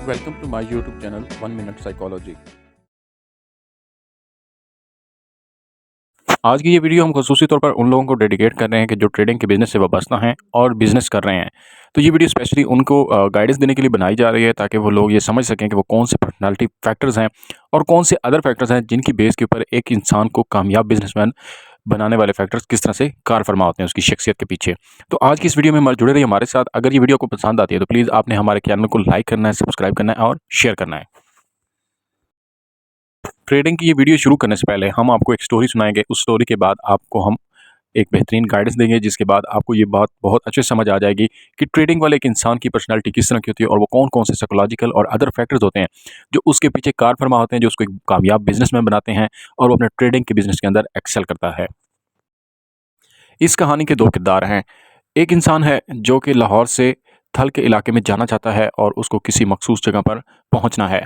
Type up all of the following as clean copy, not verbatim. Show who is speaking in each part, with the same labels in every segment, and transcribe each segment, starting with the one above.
Speaker 1: Welcome to my YouTube channel 1 Minute Psychology। आज की ये वीडियो हम ख़ुसूसी तौर पर उन लोगों को डेडिकेट कर रहे हैं कि जो ट्रेडिंग के बिज़नेस से वाबस्ता हैं और बिज़नेस कर रहे हैं। तो ये वीडियो स्पेशली उनको गाइडेंस देने के लिए बनाई जा रही है ताकि वो लोग ये समझ सकें कि वो कौन से पर्सनैलिटी फैक्टर्स हैं और कौन से अदर फैक्टर्स हैं जिनकी बेस के ऊपर एक इंसान को कामयाब बिज़नेसमैन बनाने वाले फैक्टर्स किस तरह से कार फरमा होते हैं उसकी शख्सियत के पीछे। तो आज की इस वीडियो में जुड़े रहिए हमारे साथ। अगर ये वीडियो आपको पसंद आती है तो प्लीज़ आपने हमारे चैनल को लाइक करना है, सब्सक्राइब करना है और शेयर करना है। ट्रेडिंग की ये वीडियो शुरू करने से पहले हम आपको एक स्टोरी सुनाएंगे। उस स्टोरी के बाद आपको हम एक बेहतरीन गाइडेंस देंगे, जिसके बाद आपको ये बात बहुत अच्छे से समझ आ जाएगी कि ट्रेडिंग वाले एक इंसान की पर्सनैलिटी किस तरह की होती है और वो कौन-कौन से साइकोलॉजिकल और अदर फैक्टर्स होते हैं जो उसके पीछे कार फरमा होते हैं, जो उसको एक कामयाब बिज़नेसमैन बनाते हैं और वो अपने ट्रेडिंग के बिज़नेस के अंदर एक्सेल करता है। इस कहानी के 2 किरदार हैं। एक इंसान है जो कि लाहौर से थल के इलाके में जाना चाहता है और उसको किसी मखसूस जगह पर पहुँचना है।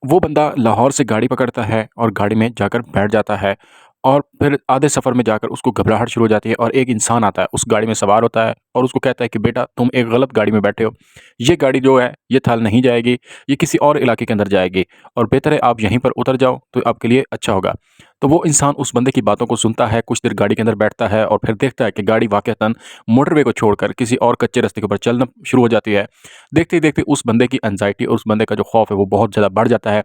Speaker 1: वो बंदा लाहौर से गाड़ी पकड़ता है और गाड़ी में जाकर बैठ जाता है और फिर आधे सफ़र में जाकर उसको घबराहट शुरू हो जाती है और एक इंसान आता है, उस गाड़ी में सवार होता है और उसको कहता है कि बेटा तुम एक गलत गाड़ी में बैठे हो। ये गाड़ी जो है ये थल नहीं जाएगी, ये किसी और इलाके के अंदर जाएगी और बेहतर है आप यहीं पर उतर जाओ तो आपके लिए अच्छा होगा। तो वो इंसान उस बंदे की बातों को सुनता है, कुछ देर गाड़ी के अंदर बैठता है और फिर देखता है कि गाड़ी वाक़ईतन मोटरवे को छोड़कर किसी और कच्चे रास्ते के ऊपर चलना शुरू हो जाती है। देखते ही देखते उस बंदे की एंग्ज़ायटी और उस बंदे का जो खौफ़ है वो बहुत ज़्यादा बढ़ जाता है।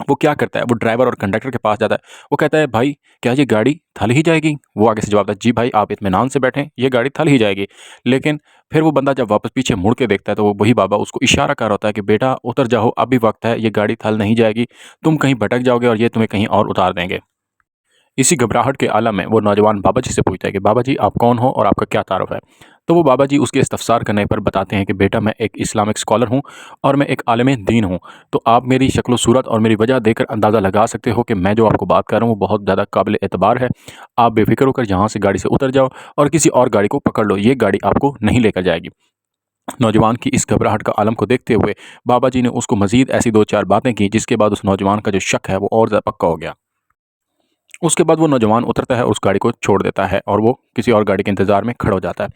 Speaker 1: वो क्या करता है, वो ड्राइवर और कंडक्टर के पास जाता है। वो कहता है, "भाई, क्या ये गाड़ी थल ही जाएगी?" वो आगे से जवाब देता है, "जी भाई, आप इत्मीनान से बैठें, ये गाड़ी थल ही जाएगी।" लेकिन फिर वो बंदा जब वापस पीछे मुड़ के देखता है, तो वो वही बाबा उसको इशारा कर रहा होता है कि, "बेटा, उतर जाओ, अभी वक़्त है, ये गाड़ी थल नहीं जाएगी। तुम कहीं भटक जाओगे और ये तुम्हें कहीं और उतार देंगे।" इसी घबराहट के आलम में वो नौजवान बाबा जी से पूछता है कि बाबा जी आप कौन हो और आपका क्या तारुफ़ है? तो वो बाबा जी उसके इस्तफ़सार करने पर बताते हैं कि बेटा मैं एक इस्लामिक स्कॉलर हूँ और मैं एक आलिम दीन हूँ। तो आप मेरी शक्ल सूरत और मेरी वजह देखकर अंदाज़ा लगा सकते हो कि मैं जो आपको बात कर रहा हूँ वो बहुत ज़्यादा काबिल एतबार है। आप बेफ़िक्र होकर यहाँ से गाड़ी से उतर जाओ और किसी और गाड़ी को पकड़ लो, ये गाड़ी आपको नहीं लेकर जाएगी। नौजवान की इस घबराहट का आलम को देखते हुए बाबा जी ने उसको मज़ीद ऐसी 2-4 बातें की जिसके बाद उस नौजवान का जो शक है वो और ज़्यादा पक्का हो गया। उसके बाद वो नौजवान उतरता है और उस गाड़ी को छोड़ देता है और वो किसी और गाड़ी के इंतज़ार में खड़ा हो जाता है।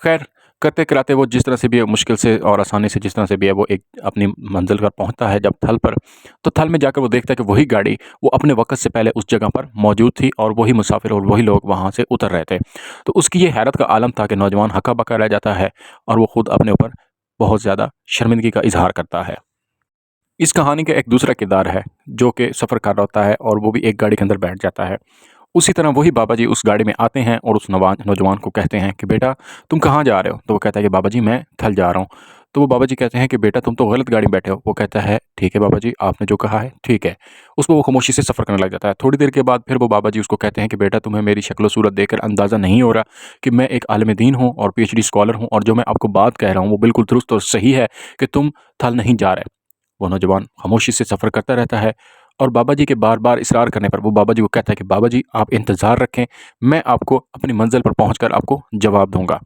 Speaker 1: खैर, करते-कराते वो जिस तरह से भी है मुश्किल से और आसानी से जिस तरह से भी है वो एक अपनी मंज़िल पर पहुँचता है जब थल पर, तो थल में जाकर वो देखता है कि वही गाड़ी वो अपने वक़्त से पहले उस जगह पर मौजूद थी और वही मुसाफ़िर और वही लोग वहाँ से उतर रहे थे। तो उसकी ये हैरत का आलम था कि नौजवान हक्का-बक्का रह जाता है और वो खुद अपने ऊपर बहुत ज़्यादा शर्मिंदगी का इज़हार करता है। इस कहानी का एक दूसरा किरदार है जो कि सफ़र कर रहा होता है और वो भी एक गाड़ी के अंदर बैठ जाता है। उसी तरह वही बाबा जी उस गाड़ी में आते हैं और उस नौजवान को कहते हैं कि बेटा तुम कहाँ जा रहे हो? तो वो कहता है कि बाबा जी मैं थल जा रहा हूँ। तो वो बाबा जी कहते हैं कि बेटा तुम तो गलत गाड़ी में बैठे हो। वो कहता है ठीक है बाबा जी आपने जो कहा है ठीक है। उसको वो खामोशी से सफ़र करने लग जाता है। थोड़ी देर के बाद फिर वो बाबा जी उसको कहते हैं कि बेटा तुम्हें मेरी शक्ल सूरत देखकर अंदाज़ा नहीं हो रहा कि मैं एक आलिम दीन हूँ और पीएचडी स्कॉलर हूँ और जो मैं आपको बात कह रहा हूँ वो बिल्कुल दुरुस्त और सही है कि तुम थल नहीं जा रहे। वो नौजवान खामोशी से सफ़र करता रहता है और बाबा जी के बार-बार इसरार करने पर वो बाबा जी को कहता है कि बाबा जी आप इंतज़ार रखें, मैं आपको अपनी मंज़िल पर पहुँचकर आपको जवाब दूँगा।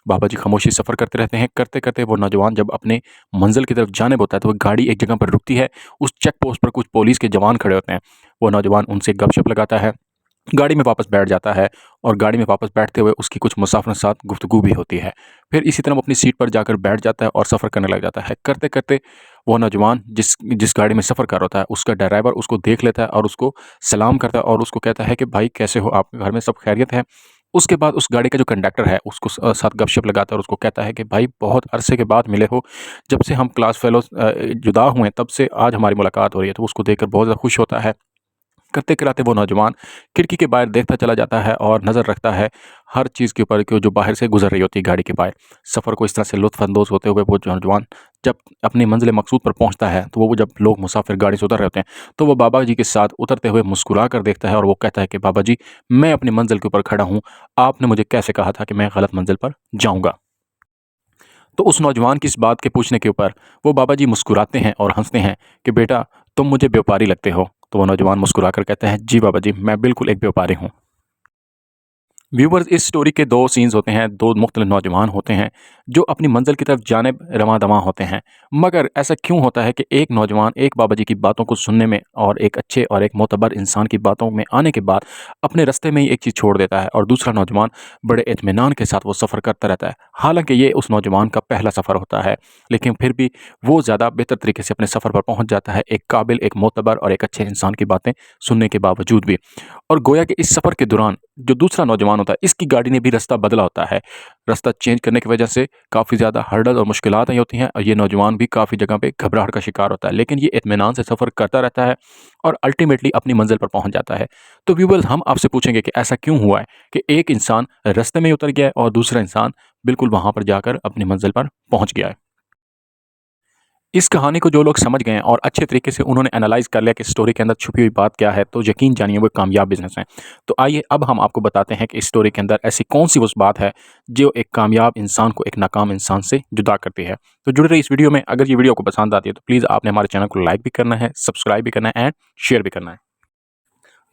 Speaker 1: बाबा जी खामोशी से सफ़र करते रहते हैं, करते-करते वो नौजवान जब अपने मंज़िल की तरफ जानिब होता है तो वो गाड़ी एक जगह पर रुकती है, उस चेक पोस्ट पर कुछ पुलिस के जवान खड़े होते हैं। वो नौजवान उनसे गपशप लगाता है, गाड़ी में वापस बैठ जाता है और गाड़ी में वापस बैठते हुए उसकी कुछ मुसाफ़िरों के साथ गुफ्तगू भी होती है। फिर इसी तरह वो अपनी सीट पर जाकर बैठ जाता है और सफ़र करने लग जाता है। करते-करते वो नौजवान जिस जिस गाड़ी में सफ़र कर रहा होता है, उसका ड्राइवर उसको देख लेता है और उसको सलाम करता है और उसको कहता है कि भाई कैसे हो आप? घर में सब खैरियत है? उसके बाद उस गाड़ी का जो कंडक्टर है उसको साथ गपशप लगाता है और उसको कहता है कि भाई बहुत अरसे के बाद मिले हो, जब से हम क्लास फेलोज़ जुदा हुए हैं तब से आज हमारी मुलाकात हो रही है। तो उसको देखकर बहुत ज़्यादा खुश होता है। करते-कराते वो नौजवान खिड़की के बाहर देखता चला जाता है और नज़र रखता है हर चीज़ के ऊपर कि जो बाहर से गुज़र रही होती है गाड़ी के बाहर। सफ़र को इस तरह से लुत्फ़अंदोज़ होते हुए वो नौजवान जब अपनी मंज़िल मकसूद पर पहुँचता है, तो वो जब लोग मुसाफ़िर गाड़ी से उतर रहे होते हैं, तो वो बाबा जी के साथ उतरते हुए मुस्कुरा कर देखता है और वो कहता है कि बाबा जी, मैं अपनी मंज़िल के ऊपर खड़ा हूँ, आपने मुझे कैसे कहा था कि मैं गलत मंज़िल पर जाऊँगा? तो उस नौजवान की इस बात के पूछने के ऊपर वो बाबा जी मुस्कुराते हैं और हँसते हैं कि बेटा तुम मुझे व्यापारी लगते हो। तो वो नौजवान मुस्कुराकर कहता है, जी बाबा जी, मैं बिल्कुल एक व्यापारी हूँ। व्यूवर्स, इस स्टोरी के 2 सीन्स होते हैं, 2 मुख्तलिफ नौजवान होते हैं, जो अपनी मंज़िल की तरफ जानिब रवां-दवां होते हैं। मगर ऐसा क्यों होता है कि एक नौजवान एक बाबा जी की बातों को सुनने में और एक अच्छे और एक मोतबर इंसान की बातों में आने के बाद अपने रास्ते में ही एक चीज़ छोड़ देता है और दूसरा नौजवान बड़े इत्मीनान के साथ वो सफ़र करता रहता है। हालाँकि ये उस नौजवान का पहला सफ़र होता है, लेकिन फिर भी वो ज़्यादा बेहतर तरीके से अपने सफ़र पर पहुँच जाता है, एक काबिल, एक मोतबर और एक अच्छे इंसान की बातें सुनने के बावजूद भी। और गोया कि इस सफ़र के दौरान जो दूसरा नौजवान होता है, इसकी गाड़ी ने भी रास्ता बदला होता है। रास्ता चेंज करने की वजह से काफ़ी ज़्यादा हर्डल और मुश्किलात आई होती हैं और ये नौजवान भी काफ़ी जगह पे घबराहट का शिकार होता है। लेकिन ये इत्मीनान से सफ़र करता रहता है और अल्टीमेटली अपनी मंज़िल पर पहुँच जाता है। तो व्यूअर्स, हम आपसे पूछेंगे कि ऐसा क्यों हुआ है कि एक इंसान रास्ते में ही उतर गया है और दूसरा इंसान बिल्कुल वहाँ पर जाकर अपनी मंज़िल पर पहुँच गया है? इस कहानी को जो लोग समझ गए हैं और अच्छे तरीके से उन्होंने एनालाइज़ कर लिया कि स्टोरी के अंदर छुपी हुई बात क्या है, तो यकीन जानिए वो कामयाब बिज़नेस हैं। तो आइए अब हम आपको बताते हैं कि इस स्टोरी के अंदर ऐसी कौन-सी उस बात है, जो एक कामयाब इंसान को एक नाकाम इंसान से जुदा करती है। तो जुड़े रहिए इस वीडियो में। अगर ये वीडियो आपको पसंद आती है, तो प्लीज़ आपने हमारे चैनल को लाइक भी करना है, सब्सक्राइब भी करना है एंड शेयर भी करना है।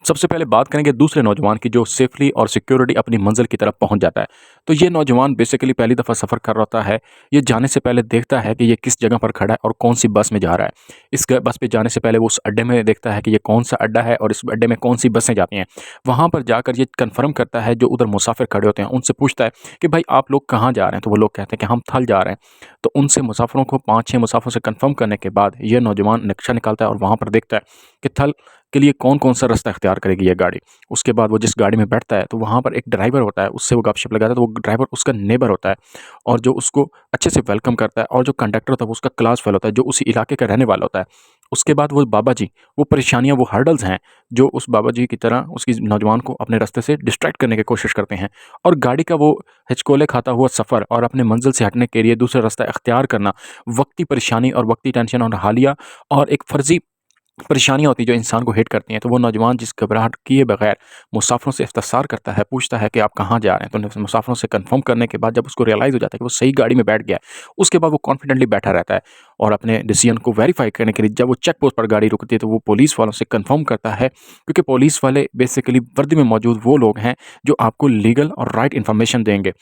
Speaker 1: सबसे पहले बात करेंगे दूसरे नौजवान की, जो सेफली और सिक्योरिटी अपनी मंजिल की तरफ पहुंच जाता है। तो ये नौजवान बेसिकली पहली दफ़ा सफ़र कर रहा होता है। ये जाने से पहले देखता है कि ये किस जगह पर खड़ा है और कौन सी बस में जा रहा है। बस पे जाने से पहले वो उस अड्डे में देखता है कि ये कौन सा अड्डा है और इस अड्डे में कौन सी बसें जाती हैं। वहाँ पर जाकर ये कन्फर्म करता है, जो उधर मुसाफिर खड़े होते हैं उनसे पूछता है कि भाई आप लोग कहाँ जा रहे हैं? तो वो लोग कहते हैं कि हम थल जा रहे हैं। तो उनसे मुसाफिरों को 5-6 मुसाफिरों से कन्फर्म करने के बाद ये नौजवान नक्शा निकालता है और वहाँ पर देखता है कि थल के लिए कौन-कौन सा रास्ता इख्तियार करेगी ये गाड़ी। उसके बाद वो जिस गाड़ी में बैठता है, तो वहाँ पर एक ड्राइवर होता है, उससे वो गपशप लगाता है, तो वो ड्राइवर उसका नेबर होता है और जो उसको अच्छे से वेलकम करता है, और जो कंडक्टर होता है वो उसका क्लास फेलो होता है, जो उसी इलाके का रहने वाला होता है। उसके बाद वो बाबा जी, वो परेशानियाँ, वो हर्डल्स हैं, जो उस बाबा जी की तरह उसकी नौजवान को अपने रास्ते से डिस्ट्रैक्ट करने की कोशिश करते हैं। और गाड़ी का वो हिचकोले खाता हुआ सफ़र और अपने मंज़िल से हटने के लिए दूसरा रास्ता इख्तियार करना, वक़्ती परेशानी और वक़्ती टेंशन और हालिया और एक फ़र्ज़ी परेशानियाँ होती हैं जो इंसान को हिट करती हैं। तो वो नौजवान जिस घबराहट किए बगैर मुसाफ़िरों से इस्तफ़सार करता है, पूछता है कि आप कहाँ जा रहे हैं? तो मुसाफ़िरों से कन्फ़र्म करने के बाद जब उसको रियलाइज़ हो जाता है कि वो सही गाड़ी में बैठ गया है, उसके बाद वो कॉन्फिडेंटली बैठा रहता है और अपने डिसीज़न को वेरीफ़ाई करने के लिए जब वो चेक पोस्ट पर गाड़ी रुकती है, तो वो पुलिस वालों से कन्फ़र्म करता है, क्योंकि पुलिस वाले बेसिकली वर्दी में मौजूद वो लोग हैं जो आपको लीगल और राइट इन्फॉर्मेशन देंगे।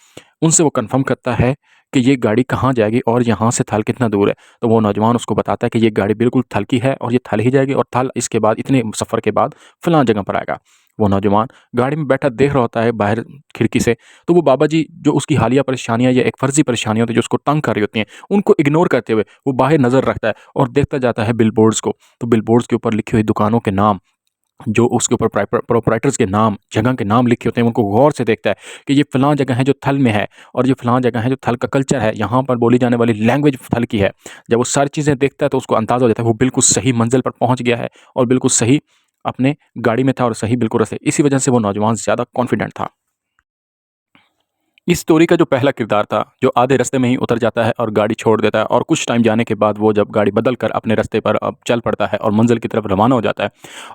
Speaker 1: उनसे वो कन्फ़र्म करता है कि ये गाड़ी कहाँ जाएगी और यहाँ से थल कितना दूर है। तो वो नौजवान उसको बताता है कि ये गाड़ी बिल्कुल थल की है और ये थल ही जाएगी और थल इसके बाद इतने सफ़र के बाद फलाँ जगह पर आएगा। वो नौजवान गाड़ी में बैठा देख रहा होता है बाहर खिड़की से, तो वो बाबा जी जो उसकी हालिया परेशानियाँ या एक फ़र्ज़ी परेशानियाँ होती हैं जो उसको तंग कर रही होती हैं, उनको इग्नोर करते हुए वो बाहर नज़र रखता है और देखता जाता है बिलबोर्ड्स को। तो बिलबोर्ड्स के ऊपर लिखी हुई दुकानों के नाम, जो उसके ऊपर प्रोप्राइटर्स के नाम, जगह के नाम लिखे होते हैं, उनको गौर से देखता है कि ये फ़लाँ जगह है जो थल में है और ये फ़लाँ जगह है जो थल का कल्चर है, यहाँ पर बोली जाने वाली लैंग्वेज थल की है। जब वो सारी चीज़ें देखता है तो उसको अंदाज़ा हो जाता है वो बिल्कुल सही मंज़िल पर पहुँच गया है और बिल्कुल सही अपने गाड़ी में था और सही बिल्कुल रास्ते। इसी वजह से वो नौजवान ज़्यादा कॉन्फिडेंट था। इस स्टोरी का जो पहला किरदार था, जो आधे रास्ते में ही उतर जाता है और गाड़ी छोड़ देता है, और कुछ टाइम जाने के बाद वो जब गाड़ी बदल कर अपने रास्ते पर अब चल पड़ता है और मंज़िल की तरफ रवाना हो जाता है।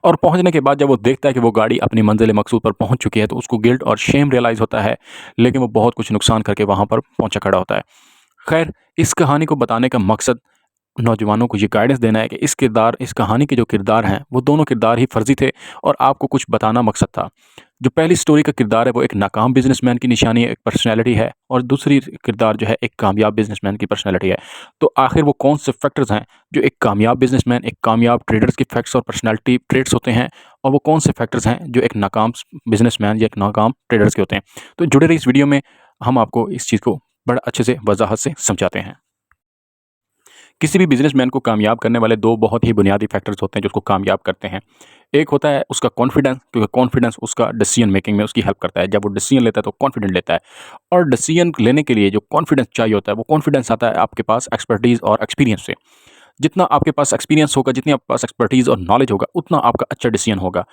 Speaker 1: और पहुँचने के बाद जब वो देखता है कि वो गाड़ी अपनी मंज़िल मकसूद पर पहुँच चुकी है, तो उसको गिल्ट और शेम रियलाइज़ होता है, लेकिन वो बहुत कुछ नुकसान करके वहाँ पर पहुँचा खड़ा होता है। खैर, इस कहानी को बताने का मकसद नौजवानों को ये गाइडेंस देना है कि इस कहानी के जो किरदार हैं, वो दोनों किरदार ही फ़र्ज़ी थे और आपको कुछ बताना मकसद था। जो पहली स्टोरी का किरदार है, वो एक नाकाम बिज़नेसमैन की निशानी है, एक पर्सनैलिटी है, और दूसरी किरदार जो है, एक कामयाब बिज़नेसमैन की पर्सनैलिटी है। तो आखिर वो कौन से फैक्टर्स हैं, जो एक कामयाब बिज़नेसमैन, एक कामयाब ट्रेडर्स की फैक्ट्स और पर्सनैलिटी ट्रेट्स होते हैं, और वो कौन से फैक्टर्स हैं, जो एक नाकाम बिज़नेसमैन या एक नाकाम ट्रेडर्स के होते हैं। तो जुड़े रहिए इस वीडियो में, हम आपको इस चीज़ को बड़ा अच्छे से वज़ाहत से समझाते हैं। किसी भी बिज़नेसमैन को कामयाब करने वाले 2 बहुत ही बुनियादी फैक्टर्स होते हैं जो उसको कामयाब करते हैं। एक होता है उसका कॉन्फिडेंस, क्योंकि कॉन्फिडेंस उसका डिसीजन मेकिंग में उसकी हेल्प करता है। जब वो डिसीजन लेता है तो कॉन्फिडेंट लेता है, और डिसीजन लेने के लिए जो कॉन्फिडेंस चाहिए होता है, वो कॉन्फिडेंस आता है आपके पास एक्सपर्टीज़ और एक्सपीरियंस से। जितना आपके पास एक्सपीरियंस होगा, जितनी आपके पास एक्सपर्टीज़ और नॉलेज होगा, उतना आपका अच्छा डिसीजन होगा।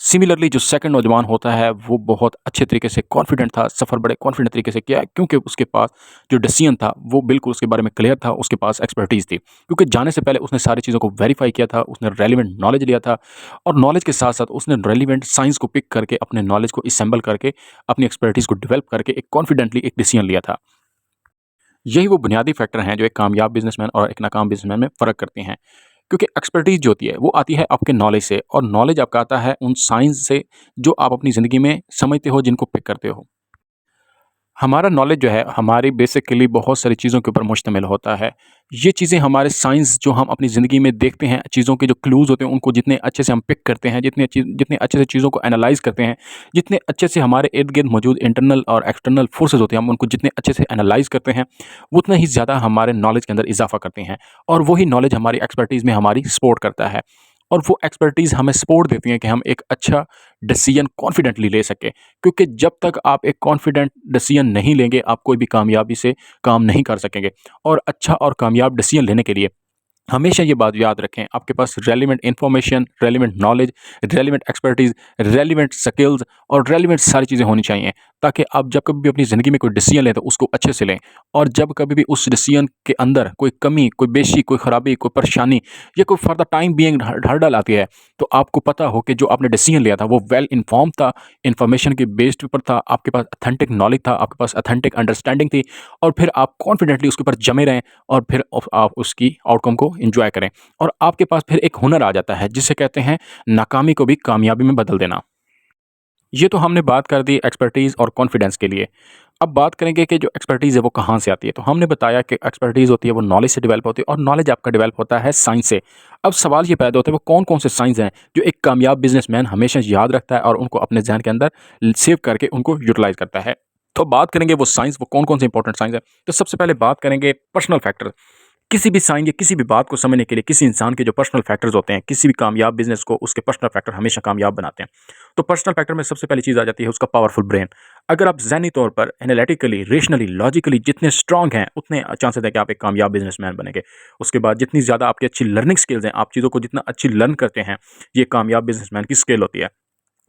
Speaker 1: सिमिलरली जो सेकंड नौजवान होता है, वो बहुत अच्छे तरीके से कॉन्फिडेंट था, सफ़र बड़े कॉन्फिडेंट तरीके से किया, क्योंकि उसके पास जो डिसीजन था, वो बिल्कुल उसके बारे में क्लियर था, उसके पास एक्सपर्टीज़ थी। क्योंकि जाने से पहले उसने सारी चीज़ों को वेरीफ़ाई किया था, उसने रेलेवेंट नॉलेज लिया था, और नॉलेज के साथ-साथ उसने रेलेवेंट साइंस को पिक करके, अपने नॉलेज को असेंबल करके, अपनी एक्सपर्टीज़ को डेवलप करके एक कॉन्फिडेंटली एक डिसीजन लिया था। यही वो बुनियादी फैक्टर हैं जो एक कामयाब बिज़नेसमैन और एक नाकाम बिज़नेसमैन में फ़र्क करते हैं। क्योंकि एक्सपर्टीज़ जो होती है, वो आती है आपके नॉलेज से, और नॉलेज आपका आता है उन साइंस से जो आप अपनी ज़िंदगी में समझते हो, जिनको पिक करते हो। हमारा नॉलेज जो है हमारी बेसिकली बहुत सारी चीज़ों के ऊपर मुश्तमिल होता है। ये चीज़ें हमारे साइंस जो हम अपनी ज़िंदगी में देखते हैं, चीज़ों के जो क्लूज़ होते हैं उनको जितने अच्छे से हम पिक करते हैं, जितने अच्छे से चीज़ों को एनालाइज़ करते हैं, जितने अच्छे से हमारे इर्द-गिर्द मौजूद इंटरनल और एक्सटर्नल फोर्सेस होते हैं, हम उनको जितने अच्छे से एनालाइज़ करते हैं, उतना ही ज़्यादा हमारे नॉलेज के अंदर इज़ाफ़ा करते हैं। और वही नॉलेज हमारी एक्सपर्टीज़ में हमारी सपोर्ट करता है। और वो एक्सपर्टीज़ हमें सपोर्ट देती है कि हम एक अच्छा डिसीजन कॉन्फिडेंटली ले सकें। क्योंकि जब तक आप एक कॉन्फिडेंट डिसीजन नहीं लेंगे, आप कोई भी कामयाबी से काम नहीं कर सकेंगे। और अच्छा और कामयाब डिसीजन लेने के लिए हमेशा ये बात याद रखें, आपके पास relevant information, relevant knowledge, relevant expertise, relevant skills और रेलेवेंट सारी चीज़ें होनी चाहिए, ताकि आप जब कभी भी अपनी ज़िंदगी में कोई डिसीजन लें तो उसको अच्छे से लें। और जब कभी भी उस डिसीजन के अंदर कोई कमी, कोई बेशी, कोई ख़राबी, कोई परेशानी या कोई for the time being hurdle आती है, तो आपको पता हो कि जो आपने डिसीजन लिया था वो वेल इन्फॉर्म्ड था, इन्फॉर्मेशन के बेस्ड पर था, आपके पास ऑथेंटिक नॉलेज था, आपके पास ऑथेंटिक अंडरस्टैंडिंग थी, और फिर आप कॉन्फिडेंटली उसके ऊपर जमे रहें और फिर आप उसकी आउटकम को एन्जॉय करें। और आपके पास फिर एक हुनर आ जाता है जिसे कहते हैं नाकामी को भी कामयाबी में बदल देना। ये तो हमने बात कर दी एक्सपर्टीज़ और कॉन्फिडेंस के लिए। अब बात करेंगे कि जो एक्सपर्टीज़ है वो कहाँ से आती है। तो हमने बताया कि एक्सपर्टीज़ होती है वो नॉलेज से डेवलप होती है, और नॉलेज आपका डेवलप होता है साइंस से। अब सवाल ये पैदा होता है वो कौन-कौन से साइंस हैं जो एक कामयाब बिज़नेसमैन हमेशा याद रखता है और उनको अपने ज़हन के अंदर सेव करके उनको यूटिलाइज़ करता है। तो बात करेंगे वो साइंस, वो कौन-कौन से इंपॉर्टेंट साइंस हैं। तो सबसे पहले बात करेंगे पर्सनल फैक्टर। किसी भी साइन या किसी भी बात को समझने के लिए किसी इंसान के जो पर्सनल फैक्टर्स होते हैं, किसी भी कामयाब बिज़नेस को उसके पर्सनल फैक्टर हमेशा कामयाब बनाते हैं। तो पर्सनल फैक्टर में सबसे पहली चीज़ आ जाती है उसका पावरफुल ब्रेन। अगर आप ज़हनी तौर पर एनालिटिकली, रेशनली, लॉजिकली जितने स्ट्रांग हैं, उतने चांसेस हैं कि आप एक कामयाब बिज़नेसमैन बनेंगे। उसके बाद जितनी ज़्यादा आपकी अच्छी लर्निंग स्किल्स हैं, आप चीज़ों को जितना अच्छी लर्न करते हैं, ये कामयाब बिज़नेसमैन की स्किल होती है।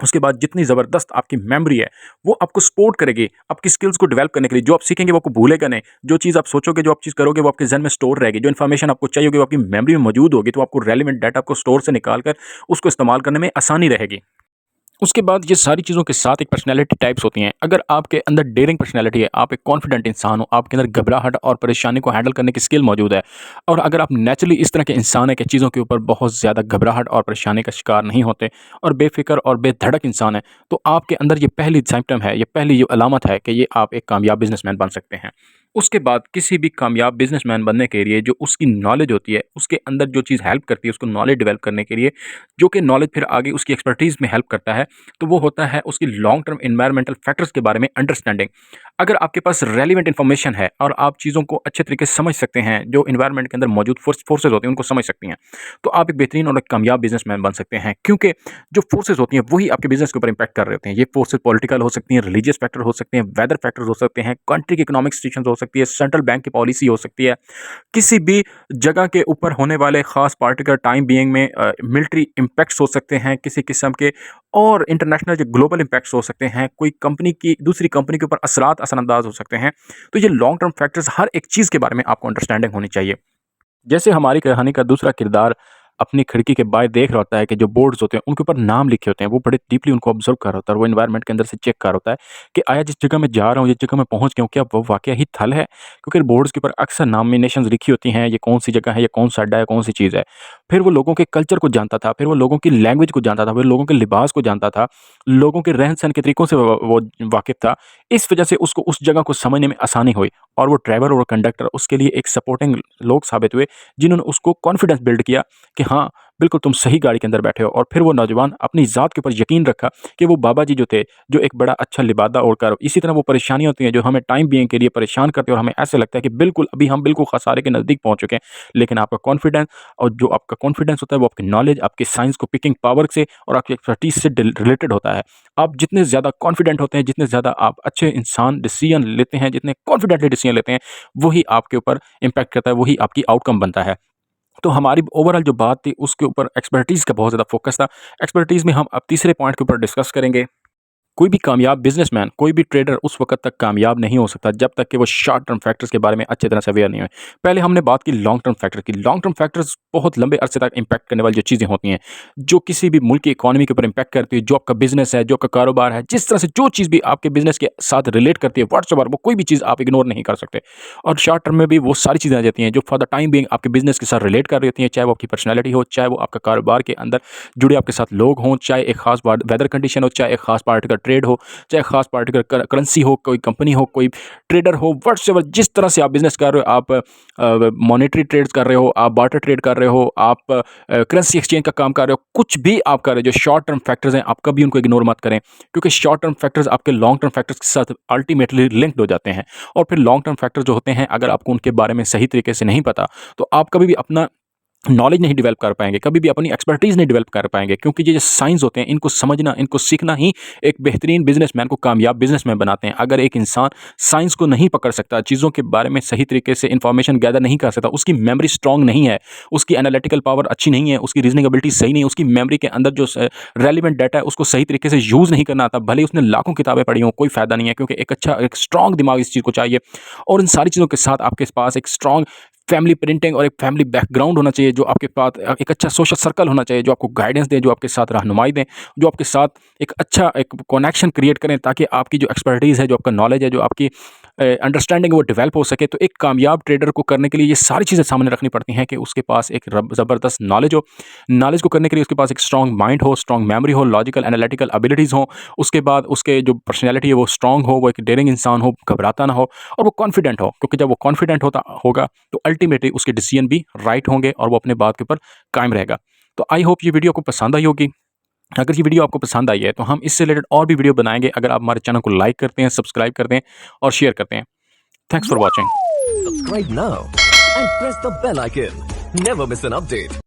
Speaker 1: उसके बाद जितनी ज़बरदस्त आपकी मेमोरी है, वो आपको सपोर्ट करेगी आपकी स्किल्स को डेवलप करने के लिए। जो आप सीखेंगे वो आपको भूलेगा नहीं। जो चीज़ आप सोचोगे, जो आप चीज़ करोगे, वो आपके ज़हन में स्टोर रहेगी। जो इन्फॉर्मेशन आपको चाहिए होगी, वो आपकी मेमोरी में मौजूद होगी, तो आपको रेलेवेंट डाटा को स्टोर से निकाल कर उसको इस्तेमाल करने में आसानी रहेगी। उसके बाद ये सारी चीज़ों के साथ एक पर्सनैलिटी टाइप्स होती हैं। अगर आपके अंदर डेयरिंग पर्सनैलिटी है, आप एक कॉन्फिडेंट इंसान हो, आपके अंदर घबराहट और परेशानी को हैंडल करने की स्किल मौजूद है, और अगर आप नेचुरली इस तरह के इंसान हैं कि चीज़ों के ऊपर बहुत ज़्यादा घबराहट और परेशानी का शिकार नहीं होते और बेफ़िक्र और बेधड़क इंसान हैं, तो आपके अंदर ये पहली सिम्पटम है, ये पहली जो अलामत है कि ये आप एक कामयाब बिज़नेसमैन बन सकते हैं। उसके बाद किसी भी कामयाब बिज़नेसमैन बनने के लिए जो उसकी नॉलेज होती है, उसके अंदर जो चीज़ हेल्प करती है उसको नॉलेज डेवलप करने के लिए, जो कि नॉलेज फिर आगे उसकी एक्सपर्टीज़ में हेल्प करता है, तो वो होता है उसकी लॉन्ग टर्म एनवायरमेंटल फैक्टर्स के बारे में अंडरस्टैंडिंग। अगर आपके पास रेलेवेंट इन्फॉर्मेशन है और आप चीज़ों को अच्छे तरीके से समझ सकते हैं, जो एनवायरनमेंट के अंदर मौजूद फोर्सेस होती हैं उनको समझ सकती हैं, तो आप एक बेहतरीन और एक कामयाब बिजनेसमैन बन सकते हैं। क्योंकि जो फोर्सेस होती हैं वही आपके बिजनेस के ऊपर इंपैक्ट कर रहे होते हैं। ये फोर्सेस पॉलिटिकल हो सकती हैं, रिलीजियस फैक्टर हो सकते हैं, वेदर फैक्टर्स हो सकते हैं, कंट्री की इकोनॉमिक सिचुएशन हो सकती है, सेंट्रल बैंक की पॉलिसी हो सकती है, किसी भी जगह के ऊपर होने वाले ख़ास पार्टिकुलर टाइम बीइंग में मिलिट्री इम्पैक्ट्स हो सकते हैं किसी किस्म के, और इंटरनेशनल जो ग्लोबल इम्पैक्ट्स हो सकते हैं, कोई कंपनी की दूसरी कंपनी के ऊपर असरात असरअंदाज हो सकते हैं। तो ये लॉन्ग टर्म फैक्टर्स हर एक चीज़ के बारे में आपको अंडरस्टैंडिंग होनी चाहिए। जैसे हमारी कहानी का दूसरा किरदार अपनी खिड़की के बाहर देख रहा होता है कि जो बोर्ड्स होते हैं उनके ऊपर नाम लिखे होते हैं, वो बड़े डीपली उनको ऑब्जर्व कर रहा होता है, और वो एनवायरनमेंट के अंदर से चेक कर रहा होता है कि आया जिस जगह मैं जा रहा हूँ, जिस जगह मैं पहुँच गया हूँ, क्या वो वाक़या ही थल है? क्योंकि बोर्ड्स के ऊपर अक्सर नॉमिनेशंस लिखी होती हैं, ये कौन-सी जगह है, ये कौन-सा अड्डा है, कौन-सी चीज़ है। फिर वो लोगों के कल्चर को जानता था, फिर वो लोगों की लैंग्वेज को जानता था, फिर लोगों के लिबास को जानता था, लोगों के रहन-सहन के तरीकों से वो वाकिफ़ था। इस वजह से उसको उस जगह को समझने में आसानी हुई, और वो ड्राइवर और कंडक्टर उसके लिए एक सपोर्टिंग लोग साबित हुए, जिन्होंने उसको कॉन्फिडेंस बिल्ड किया कि हाँ, बिल्कुल तुम सही गाड़ी के अंदर बैठे हो। और फिर वो नौजवान अपनी ज़ात के ऊपर यकीन रखा कि वो बाबा जी जो थे, जो एक बड़ा अच्छा लिबादा ओढ़कर, इसी तरह वो परेशानियाँ होती हैं जो हमें टाइम बीइंग के लिए परेशान करती है, और हमें ऐसे लगता है कि बिल्कुल अभी हम बिल्कुल खसारे के नज़दीक पहुँच चुके हैं। लेकिन आपका कॉन्फिडेंस, और जो आपका कॉन्फिडेंस होता है वो आपकी नॉलेज, आपकी साइंस को पिकिंग पावर से और आपकी एक्सपर्टीज़ से रिलेटेड होता है। आप जितने ज़्यादा कॉन्फिडेंट होते हैं, जितने ज़्यादा आप अच्छे इंसान डिसीजन लेते हैं, जितने कॉन्फिडेंटली डिसीजन लेते हैं, वही आपके ऊपर इम्पैक्ट करता है, वही आपकी आउटकम बनता है। तो हमारी ओवरऑल जो बात थी उसके ऊपर एक्सपर्टीज़ का बहुत ज़्यादा फ़ोकस था। एक्सपर्टीज़ में हम अब तीसरे पॉइंट के ऊपर डिस्कस करेंगे। कोई भी कामयाब बिज़नेसमैन, कोई भी ट्रेडर उस वक़्त तक कामयाब नहीं हो सकता जब तक कि वो शॉर्ट टर्म फैक्टर्स के बारे में अच्छी तरह से अवेयर नहीं हुए। पहले हमने बात की लॉन्ग टर्म फैक्टर की। लॉन्ग टर्म फैक्टर्स बहुत लंबे अरसे तक इम्पैक्ट करने वाली जो चीज़ें होती हैं, जो किसी भी मुल्क की इकॉनमी के ऊपर इम्पैक्ट करती है, जो आपका बिज़नेस है, जो आपका कारोबार है, जिस तरह से जो चीज़ भी आपके बिज़नेस के साथ रिलेट करती है व्हाट्सएवर, वो कोई भी चीज़ आप इग्नोर नहीं कर सकते। और शॉर्ट टर्म में भी वो सारी चीज़ें आ जाती हैं जो फॉर द टाइम बीइंग आपके बिज़नेस के साथ रिलेट कर रही होती हैं, चाहे वो आपकी पर्सनैलिटी हो, चाहे वो आपका कारोबार के अंदर जुड़े आपके साथ लोग हों, चाहे एक खास वेदर कंडीशन हो, चाहे एक खास पार्टिकुलर ट्रेड हो, चाहे खास पार्टिकुलर करेंसी हो, कोई कंपनी हो, कोई ट्रेडर हो, व्हाट्सएवर जिस तरह से आप बिजनेस कर रहे हो, आप मॉनेटरी ट्रेड्स कर रहे हो, आप बार्टर ट्रेड कर रहे हो, आप करेंसी एक्सचेंज का काम कर रहे हो, कुछ भी आप कर रहे हो, जो शॉर्ट टर्म फैक्टर्स हैं आप कभी उनको इग्नोर मत करें, क्योंकि शॉर्ट टर्म फैक्टर्स आपके लॉन्ग टर्म फैक्टर्स के साथ अल्टीमेटली लिंक्ड हो जाते हैं। और फिर लॉन्ग टर्म फैक्टर्स जो होते हैं, अगर आपको उनके बारे में सही तरीके से नहीं पता, तो आप कभी भी अपना नॉलेज नहीं डेवलप कर पाएंगे, कभी भी अपनी एक्सपर्टीज नहीं डेवलप कर पाएंगे, क्योंकि ये जो साइंस होते हैं इनको समझना, इनको सीखना ही एक बेहतरीन बिजनेसमैन को कामयाब बिजनेसमैन बनाते हैं। अगर एक इंसान साइंस को नहीं पकड़ सकता, चीज़ों के बारे में सही तरीके से इंफॉर्मेशन गैदर नहीं कर सकता, उसकी मेमोरी स्ट्रांग नहीं है, उसकी एनालिटिकल पावर अच्छी नहीं है, उसकी रीजनिंग एबिलिटी सही नहीं है, उसकी मेमोरी के अंदर जो रेलिवेंट डाटा है उसको सही तरीके से यूज़ नहीं करना आता, भले उसने लाखों किताबें पढ़ी हों, कोई फ़ायदा नहीं है, क्योंकि एक अच्छा एक स्ट्रांग दिमाग इस चीज़ को चाहिए। और इन सारी चीज़ों के साथ आपके पास एक स्ट्रांग फैमिली प्रिंटिंग और एक फैमिली बैकग्राउंड होना चाहिए, जो आपके पास एक अच्छा सोशल सर्कल होना चाहिए, जो आपको गाइडेंस दें, जो आपके साथ रहनुमाई दें, जो आपके साथ एक अच्छा एक कनेक्शन क्रिएट करें, ताकि आपकी जो एक्सपर्टीज़ है, जो आपका नॉलेज है, जो आपकी अंडरस्टैंडिंग वो डेवलप हो सके। तो एक कामयाब ट्रेडर को करने के लिए ये सारी चीज़ें सामने रखनी पड़ती हैं कि उसके पास एक ज़बरदस्त नॉलेज हो। नॉलेज को करने के लिए उसके पास एक स्ट्रॉन्ग माइंड हो, स्ट्रॉन्ग मेमोरी हो, लॉजिकल एनालिटिकल एबिलिटीज़ हों, उसके बाद उसके जो पर्सनैलिटी है वो स्ट्रॉन्ग हो, वो एक डेयरिंग इंसान हो, घबराता ना हो, और वो कॉन्फिडेंट हो, क्योंकि जब वो कॉन्फिडेंट होगा तो अल्टीमेटली उसके डिसीजन भी राइट होंगे और वो अपने बात के ऊपर कायम रहेगा। तो आई होप ये वीडियो आपको पसंद आई होगी। अगर ये वीडियो आपको पसंद आई है तो हम इससे रिलेटेड और भी वीडियो बनाएंगे, अगर आप हमारे चैनल को लाइक करते हैं, सब्सक्राइब करते हैं और शेयर करते हैं। Thanks for watching.
Speaker 2: Subscribe now and press the bell icon. Never miss an update.